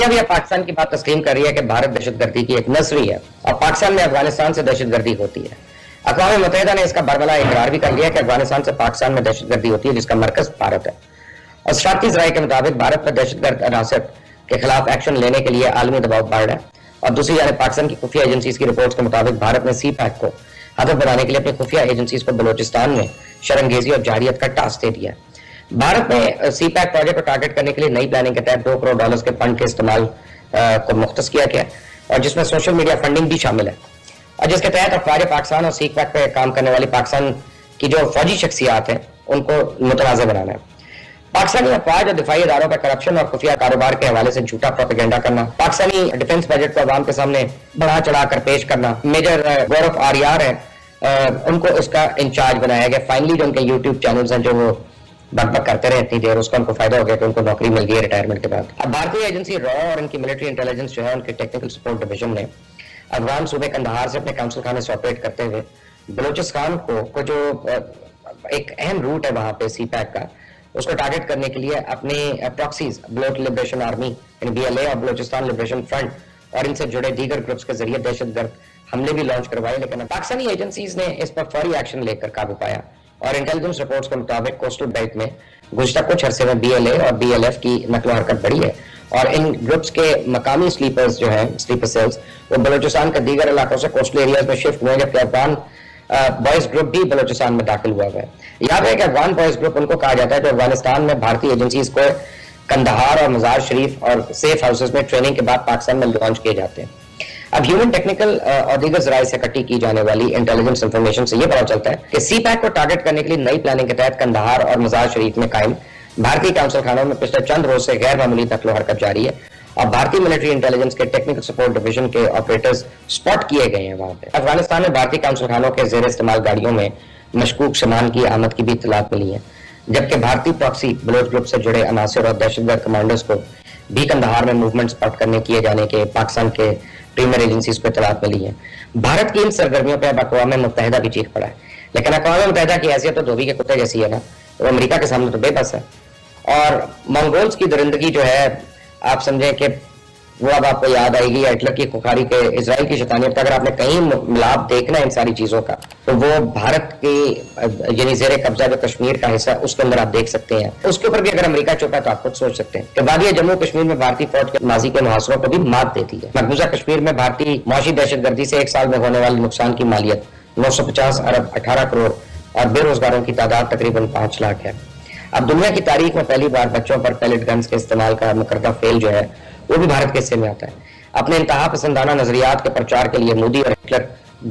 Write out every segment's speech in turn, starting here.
اب یہ پاکستان کی بات تسلیم کر رہی ہے کہ بھارت دہشت گردی کی ایک نرسری ہے اور پاکستان میں افغانستان سے دہشت گردی ہوتی ہے۔ اقوام متحدہ نے اس کا برملا اقرار بھی کر لیا کہ افغانستان سے پاکستان میں دہشت گردی ہوتی ہے جس کا مرکز بھارت ہے۔ اور اشتراکی ذرائع کے مطابق بھارت پر دہشت گرد عناصر کے خلاف ایکشن لینے کے لیے عالمی دباؤ بڑھ رہا ہے، اور دوسری جانب پاکستان کی خفیہ ایجنسیز کی رپورٹس کے مطابق بھارت نے سی پیک کو ہدف بنانے کے لیے اپنی خفیہ ایجنسیز کو بلوچستان میں شرنگیزی اور جارحیت کا ٹاسک دے دیا ہے۔ بھارت نے سی پیک پروجیکٹ کو ٹارگٹ کرنے کے لیے نئی پلاننگ کے تحت $2 کروڑ کے فنڈ کے استعمال کو مختص کیا گیا اور جس میں سوشل میڈیا فنڈنگ بھی شامل ہے، اور جس کے تحت افواج پاکستان اور سی پیک پہ کام کرنے والی پاکستان کی جو فوجی شخصیات ہیں ان کو متنازع بنانا ہے۔ پاکستانی افواج اور دفاعی اداروں پر کرپشن اور خفیہ کاروبار کے حوالے سے جھوٹا پروپیگنڈا کرنا، پاکستانی ڈیفنس بجٹ کو عوام کے سامنے بڑھا چڑھا کر پیش کرنا، میجر گورف آریار ہیں ان کو اس کا انچارج بنایا گیا۔ فائنلی جو ان کے یوٹیوب چینلز ہیں جو وہ بک بک کرتے رہے اتنی دیر، اس کا ان کو فائدہ ہو گیا کہ ان کو نوکری مل گئی ہے ریٹائرمنٹ کے بعد۔ اب بھارتی ایجنسی را اور ان کی ملٹری انٹیلیجنس جو ہے ان کے ٹیکنیکل سپورٹ ڈویژن نے افغان صوبے قندھار سے اپنے کونسل خانے سے آپریٹ کرتے ہوئے بلوچستان کو جو ایک اہم روٹ ہے وہاں پہ سی پیک کا، اس کو ٹارگٹ کرنے کے لیے اپنے پراکسیز بلوچ لبریشن آرمی یعنی BLA اور بلوچستان لبریشن فرنٹ اور ان سے جڑے دیگر گروپس کے ذریعے دہشت گرد حملے بھی لانچ کروائے، لیکن پاکستانی ایجنسیز نے اس پر فوری ایکشن لے کر قابو پایا اور انٹیلیجنس رپورٹس کے مطابق کوسٹل بیلٹ میں گزشتہ کچھ عرصے میں BLA اور BLF کی نقل و حرکت بڑھی ہے، اور ان گروپس کے مقامی سلیپرز جو ہیں سلیپر سیلز وہ بلوچستان کے دیگر علاقوں سے کوسٹل ایریاز میں شفٹ ہوئے، جبکہ افغان بوائز گروپ بھی بلوچستان میں داخل ہوا ہے۔ یاد ہے کہ افغان بوائز گروپ ان کو کہا جاتا ہے جو افغانستان میں بھارتی ایجنسیز کو قندھار اور مزار شریف اور سیف ہاؤسز میں ٹریننگ کے بعد پاکستان میں لانچ کیے جاتے ہیں۔ اب ہیومن ٹیکنیکل اور دیگر ذرائع سے اکٹھی کی جانے والی انٹیلیجنس انفارمیشن سے یہ پتا چلتا ہے کہ سی پیک کو ٹارگٹ کرنے کے لیے نئی پلاننگ کے تحت قندھار اور مزار شریف میں قائم بھارتی کونسل خانوں میں پچھلے چند روز سے غیر معمولی نقل و حرکت جاری ہے، اور بھارتی ملٹری انٹیلیجنس کے ٹیکنیکل سپورٹ ڈویژن کے آپریٹرز سپاٹ کیے گئے ہیں وہاں پہ۔ افغانستان میں بھارتی کونسل خانوں کے زیر استعمال گاڑیوں میں مشکوک سامان کی آمد کی بھی اطلاعات ملی ہیں، جبکہ بھارتی پراکسی بلوچ گروپ سے جڑے عناصر اور دہشت گرد کمانڈرز کو بھی قندھار میں موومنٹ سپاٹ کرنے کیے جانے کے پاکستان کے پریمیئر ایجنسیز کو اطلاعات ملی ہیں۔ بھارت کی ان سرگرمیوں پہ اب اقوام متحدہ بھی چیخ پڑا ہے، لیکن اقوام متحدہ کی حیثیت تو دھوبی کے کتے جیسی ہے نا، وہ امریکہ کے سامنے تو بے بس ہے، اور منگولز کی درندگی جو ہے آپ سمجھیں کہ وہ اب آپ کو یاد آئے گی ہٹلر کی خوخاری کے اسرائیل کی شیطانیت کا۔ اگر آپ نے کہیں ملاپ دیکھنا ہے ان ساری چیزوں کا تو وہ بھارت کے یعنی زیر قبضہ جو کشمیر کا حصہ اس کے اندر آپ دیکھ سکتے ہیں۔ اس کے اوپر بھی اگر امریکہ چوکا تو آپ خود سوچ سکتے ہیں کہ وادی جموں کشمیر میں بھارتی فوج کے ماضی کے محاصروں کو بھی مات دیتی ہے۔ مقبوضہ کشمیر میں بھارتی معاشی دہشت گردی سے ایک سال میں ہونے والے نقصان کی مالیت 950 ارب 18 کروڑ اور بے روزگاروں کی تعداد تقریباً 5 لاکھ ہے۔ اب دنیا کی تاریخ میں پہلی بار بچوں پر پیلٹ گنز کے استعمال کا مکردہ فعل جو ہے وہ بھی بھارت کے حصے میں آتا ہے۔ اپنے انتہا پسندانہ نظریات کے پرچار کے لیے مودی اور ہٹلر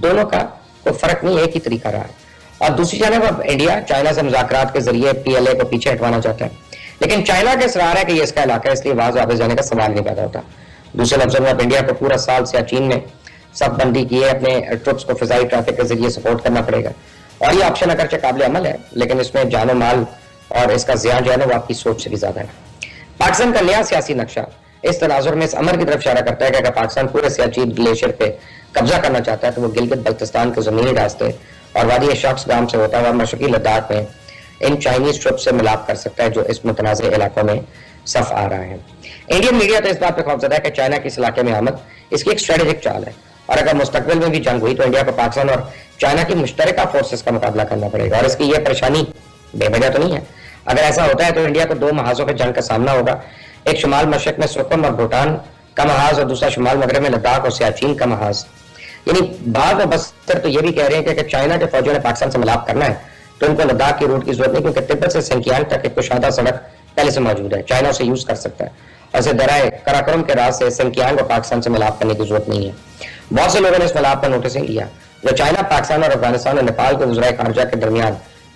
دونوں کا کوئی فرق نہیں، ایک ہی طریقہ رہا ہے۔ اور دوسری جانب اب انڈیا چائنا سے مذاکرات کے ذریعے PLA کو پیچھے ہٹوانا چاہتا ہے، لیکن چائنا کا اصرار ہے کہ یہ اس کا علاقہ ہے، اس لیے واپس جانے کا سوال نہیں پیدا ہوتا۔ دوسرے لفظوں میں اب انڈیا کو پورا سال سیاچین میں سب بندی کیے اپنے ٹرپس کو فضائی ٹریفک کے ذریعے سپورٹ کرنا پڑے گا، اور یہ آپشن اگرچہ قابل عمل ہے لیکن اس میں جان و مال اور اس کا زیان جو ہے نا وہ آپ کی سوچ سے بھی زیادہ ہے۔ پاکستان کا نیا سیاسی نقشہ اس تناظر میں اس امر کی طرف اشارہ کرتا ہے کہ اگر پاکستان پورے سیاچین گلیشیئر پہ قبضہ کرنا چاہتا ہے تو وہ گلگت بلتستان کے زمینی راستے اور وادی شخص گام سے ہوتا ہوا مشرقی لداخ میں ان چائنیز ٹرپ سے ملاپ کر سکتا ہے جو اس متنازع علاقوں میں صف آ رہا ہے۔ انڈین میڈیا تو اس بات پہ خوفزدہ ہے کہ چائنا کی اس علاقے میں آمد اس کی ایک اسٹریٹجک چال ہے، اور اگر مستقبل میں بھی جنگ ہوئی تو انڈیا کو پاکستان اور چائنا کی مشترکہ فورسز کا مقابلہ کرنا پڑے گا، اور اس کی یہ پریشانی بے وجہ تو نہیں ہے۔ اگر ایسا ہوتا ہے تو انڈیا کو 2 محاذوں کے جنگ کا سامنا ہوگا، ایک شمال مشرق میں سکم اور بھوٹان کا محاذ اور دوسرا شمال مغرب میں لداخ اور سیاچین کا محاذ۔ یعنی بعض مبصر تو یہ بھی کہہ رہے ہیں کہ چائنا کے فوجیوں نے پاکستان سے ملاپ کرنا ہے تو ان کو لداخ کی روٹ کی ضرورت نہیں، کیونکہ تبت سے سنکیانگ تک ایک کشادہ سڑک پہلے سے موجود ہے، چائنا اسے یوز کر سکتا ہے، اور اسے درائے کراکرم کے راز سے سنکیانگ اور پاکستان سے ملاپ کرنے کی ضرورت نہیں ہے۔ بہت سے لوگوں نے اس ملاپ کا نوٹس نہیں لیا جو چائنا، پاکستان اور افغانستان اور نیپال کے وزرائے خارجہ کے درمیان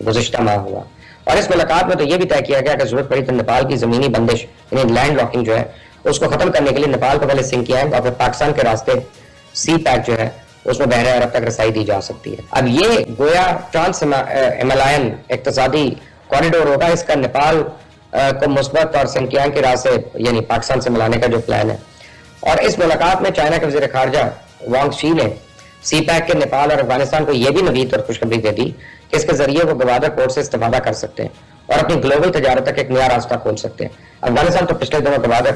گزشتہ ماہ ہوا، اور اس ملاقات میں تو یہ بھی طے کیا گیا کہ ضرورت پڑی تو نیپال کی زمینی بندش یعنی لینڈ لاکنگ جو ہے اس کو ختم کرنے کے لیے نیپال کو پہلے سنکیانگ اور پھر پاکستان کے راستے سی پیک جو ہے اس میں بحر عرب تک رسائی دی جا سکتی ہے۔ اب یہ گویا ٹرانس ہمالائن اقتصادی کوریڈور ہوگا، اس کا نیپال کو مثبت اور سنکیانگ کے راستے یعنی پاکستان سے ملانے کا جو پلان ہے۔ اور اس ملاقات میں چائنا کے وزیر خارجہ وانگ شی نے سی پیک کے نیپال اور افغانستان کو یہ بھی نوید اور خوشخبری دے دی کہ اس کے ذریعے وہ گوادر پورٹ سے استفادہ کر سکتے ہیں اور اپنی گلوبل تجارت تک ایک نیا راستہ کھول سکتے ہیں۔ افغانستان تو پچھلے دنوں گوادر